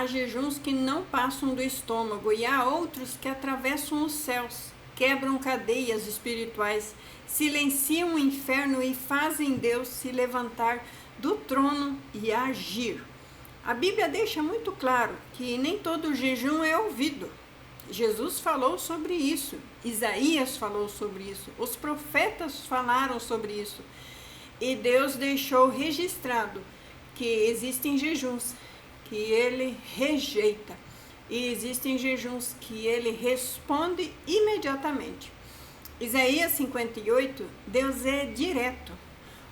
Há jejuns que não passam do estômago e há outros que atravessam os céus, quebram cadeias espirituais, silenciam o inferno e fazem Deus se levantar do trono e agir. A Bíblia deixa muito claro que nem todo jejum é ouvido. Jesus falou sobre isso, Isaías falou sobre isso, os profetas falaram sobre isso. E Deus deixou registrado que existem jejuns que ele rejeita e existem jejuns que ele responde imediatamente. Isaías 58, Deus é direto.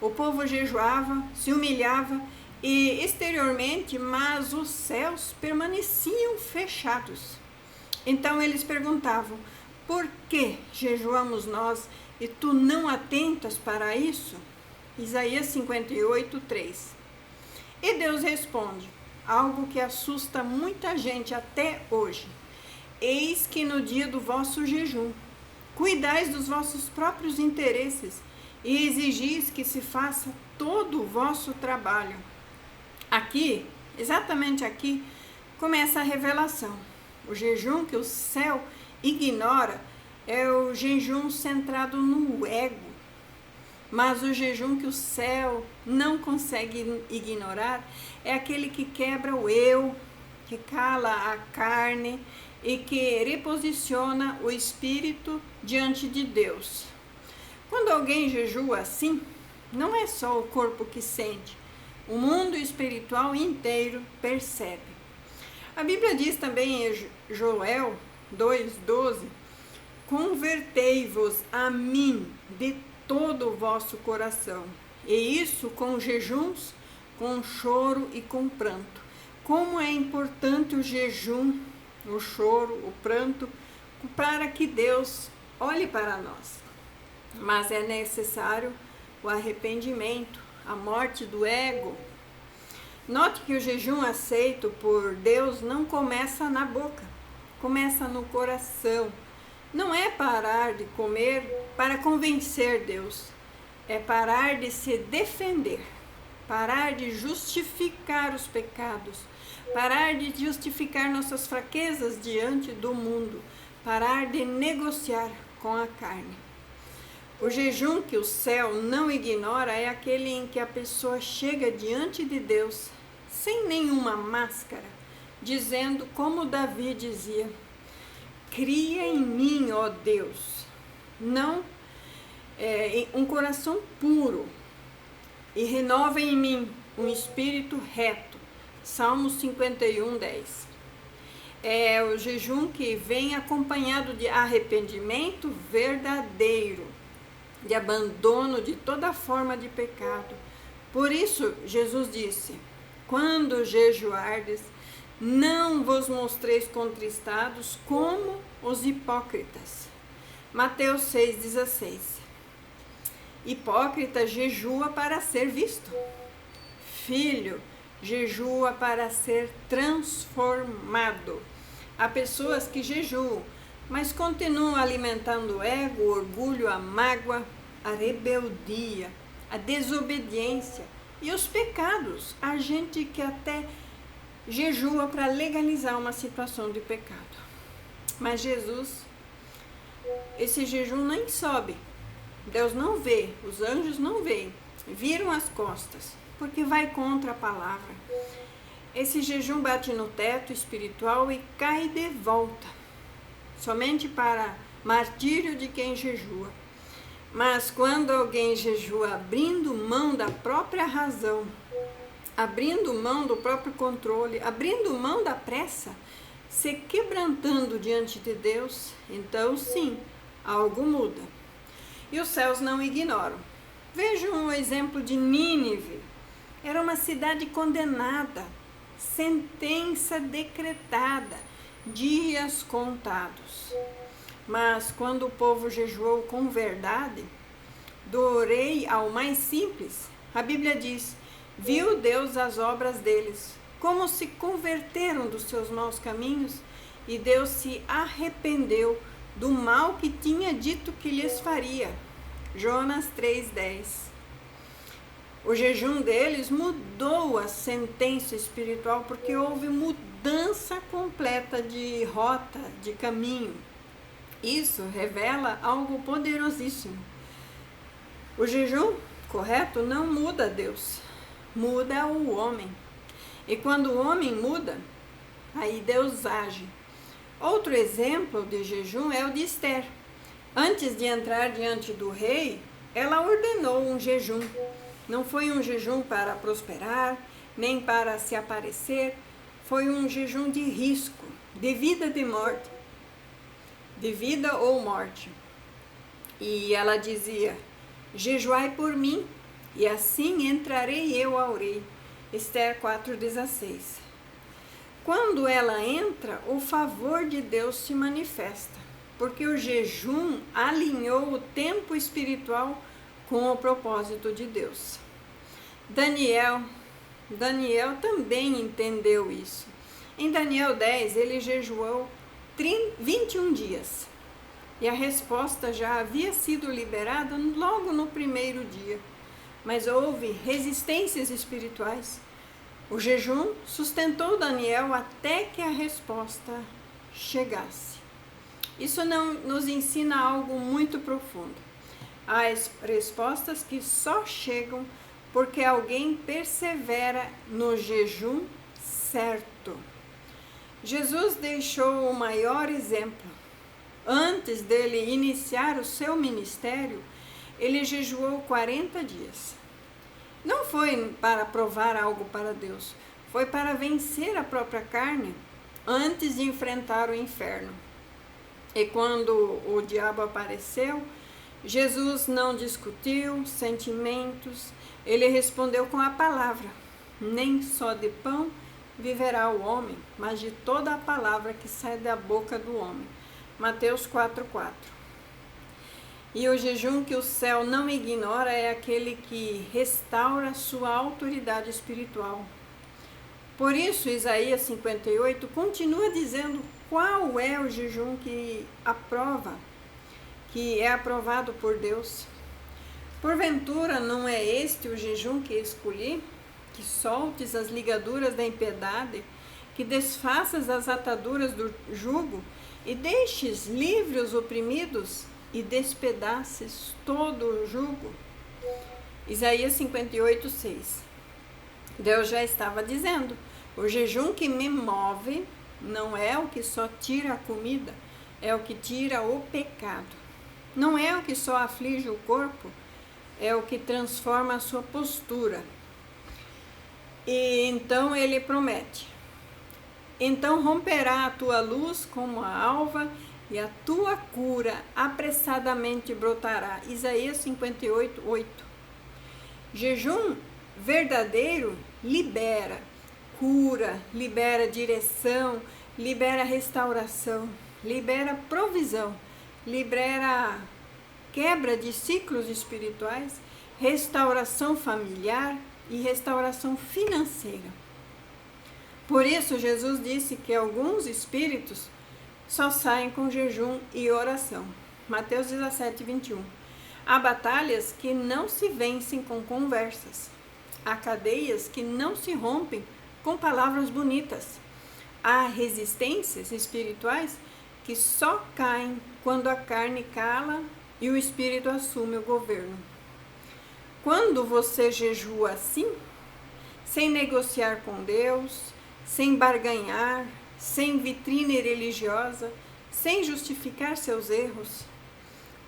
O povo jejuava, se humilhava e exteriormente, mas os céus permaneciam fechados. Então eles perguntavam: por que jejuamos nós e tu não atentas para isso? Isaías 58, 3. E Deus responde algo que assusta muita gente até hoje: eis que no dia do vosso jejum cuidais dos vossos próprios interesses e exigis que se faça todo o vosso trabalho. Aqui, exatamente aqui, começa a revelação. O jejum que o céu ignora é o jejum centrado no ego. Mas o jejum que o céu não consegue ignorar é aquele que quebra o eu, que cala a carne e que reposiciona o espírito diante de Deus. Quando alguém jejua assim, não é só o corpo que sente, o mundo espiritual inteiro percebe. A Bíblia diz também em Joel 2,12: convertei-vos a mim de todo o vosso coração, e isso com jejuns, com choro e com pranto. Como é importante o jejum, o choro, o pranto, para que Deus olhe para nós. Mas é necessário o arrependimento, a morte do ego. Note que o jejum aceito por Deus não começa na boca, começa no coração. Não é parar de comer para convencer Deus, é parar de se defender, parar de justificar os pecados, parar de justificar nossas fraquezas diante do mundo, parar de negociar com a carne. O jejum que o céu não ignora é aquele em que a pessoa chega diante de Deus sem nenhuma máscara, dizendo como Davi dizia: cria em mim, ó Deus, um coração puro e renova em mim um espírito reto. Salmos 51, 10. É o jejum que vem acompanhado de arrependimento verdadeiro, de abandono de toda forma de pecado. Por isso, Jesus disse: quando jejuardes, não vos mostreis contristados como os hipócritas. Mateus 6,16. Hipócrita jejua para ser visto. Filho jejua para ser transformado. Há pessoas que jejuam, mas continuam alimentando o ego, o orgulho, a mágoa, a rebeldia, a desobediência e os pecados. Há gente que até jejua para legalizar uma situação de pecado. Mas Jesus, esse jejum nem sobe. Deus não vê, os anjos não veem, viram as costas, porque vai contra a palavra. Esse jejum bate no teto espiritual e cai de volta, somente para martírio de quem jejua. Mas quando alguém jejua abrindo mão da própria razão, abrindo mão do próprio controle, abrindo mão da pressa, se quebrantando diante de Deus, então sim, algo muda. E os céus não ignoram. Vejam o exemplo de Nínive. Era uma cidade condenada, sentença decretada, dias contados. Mas quando o povo jejuou com verdade, do rei ao mais simples, a Bíblia diz: viu Deus as obras deles, como se converteram dos seus maus caminhos, e Deus se arrependeu do mal que tinha dito que lhes faria. Jonas 3,10. O jejum deles mudou a sentença espiritual, porque houve mudança completa de rota, de caminho. Isso revela algo poderosíssimo. O jejum correto não muda Deus, muda o homem. E quando o homem muda, aí Deus age. Outro exemplo de jejum é o de Esther. Antes de entrar diante do rei, ela ordenou um jejum. Não foi um jejum para prosperar, nem para se aparecer. Foi um jejum de risco, de vida e de morte. De vida ou morte. E ela dizia: jejuai por mim, e assim entrarei eu ao rei. Esther 4,16. Quando ela entra, o favor de Deus se manifesta, porque o jejum alinhou o tempo espiritual com o propósito de Deus. Daniel também entendeu isso. Em Daniel 10, ele jejuou 21 dias. E a resposta já havia sido liberada logo no primeiro dia. Mas houve resistências espirituais. O jejum sustentou Daniel até que a resposta chegasse. Isso não nos ensina algo muito profundo. Há respostas que só chegam porque alguém persevera no jejum certo. Jesus deixou o maior exemplo. Antes dele iniciar o seu ministério, ele jejuou 40 dias. Não foi para provar algo para Deus, foi para vencer a própria carne antes de enfrentar o inferno. E quando o diabo apareceu, Jesus não discutiu sentimentos, ele respondeu com a palavra: nem só de pão viverá o homem, mas de toda a palavra que sai da boca do homem. Mateus 4,4. E o jejum que o céu não ignora é aquele que restaura sua autoridade espiritual. Por isso, Isaías 58 continua dizendo qual é o jejum que aprova, que é aprovado por Deus. Porventura, não é este o jejum que escolhi? Que soltes as ligaduras da impiedade, que desfaças as ataduras do jugo, e deixes livres os oprimidos, e despedaces todo o jugo. Isaías 58, 6. Deus já estava dizendo: o jejum que me move não é o que só tira a comida, é o que tira o pecado. Não é o que só aflige o corpo, é o que transforma a sua postura. E então ele promete: então romperá a tua luz como a alva, e a tua cura apressadamente brotará. Isaías 58, 8. Jejum verdadeiro libera cura, libera direção, libera restauração, libera provisão, libera quebra de ciclos espirituais, restauração familiar e restauração financeira. Por isso, Jesus disse que alguns espíritos só saem com jejum e oração. Mateus 17, 21. Há batalhas que não se vencem com conversas. Há cadeias que não se rompem com palavras bonitas. Há resistências espirituais que só caem quando a carne cala e o espírito assume o governo. Quando você jejua assim, sem negociar com Deus, sem barganhar, sem vitrine religiosa, sem justificar seus erros,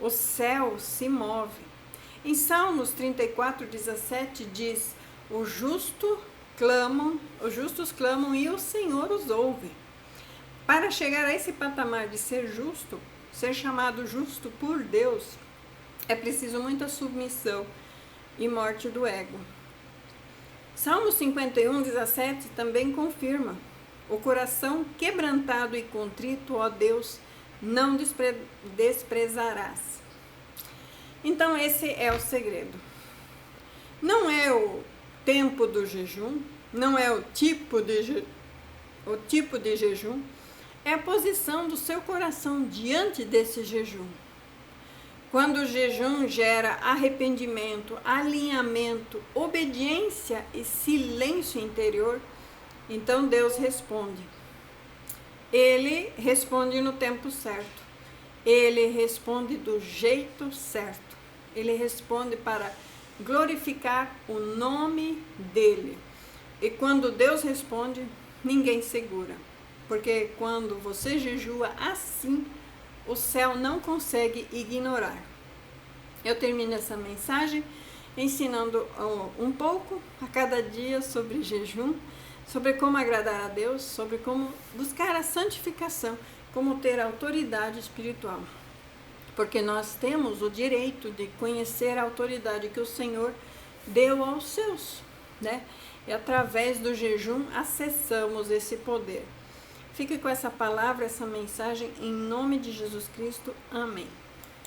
o céu se move. Em Salmos 34, 17 diz: os justos clamam e o Senhor os ouve. Para chegar a esse patamar de ser justo, ser chamado justo por Deus, é preciso muita submissão e morte do ego. Salmos 51, 17 também confirma: o coração quebrantado e contrito, ó Deus, não desprezarás. Então esse é o segredo. Não é o tempo do jejum, não é o tipo de jejum, é a posição do seu coração diante desse jejum. Quando o jejum gera arrependimento, alinhamento, obediência e silêncio interior, então Deus responde. Ele responde no tempo certo. Ele responde do jeito certo. Ele responde para glorificar o nome dele. E quando Deus responde, ninguém segura. Porque quando você jejua assim, o céu não consegue ignorar. Eu termino essa mensagem ensinando um pouco a cada dia sobre jejum, sobre como agradar a Deus, sobre como buscar a santificação, como ter autoridade espiritual. Porque nós temos o direito de conhecer a autoridade que o Senhor deu aos seus, né? E através do jejum acessamos esse poder. Fique com essa palavra, essa mensagem, em nome de Jesus Cristo. Amém.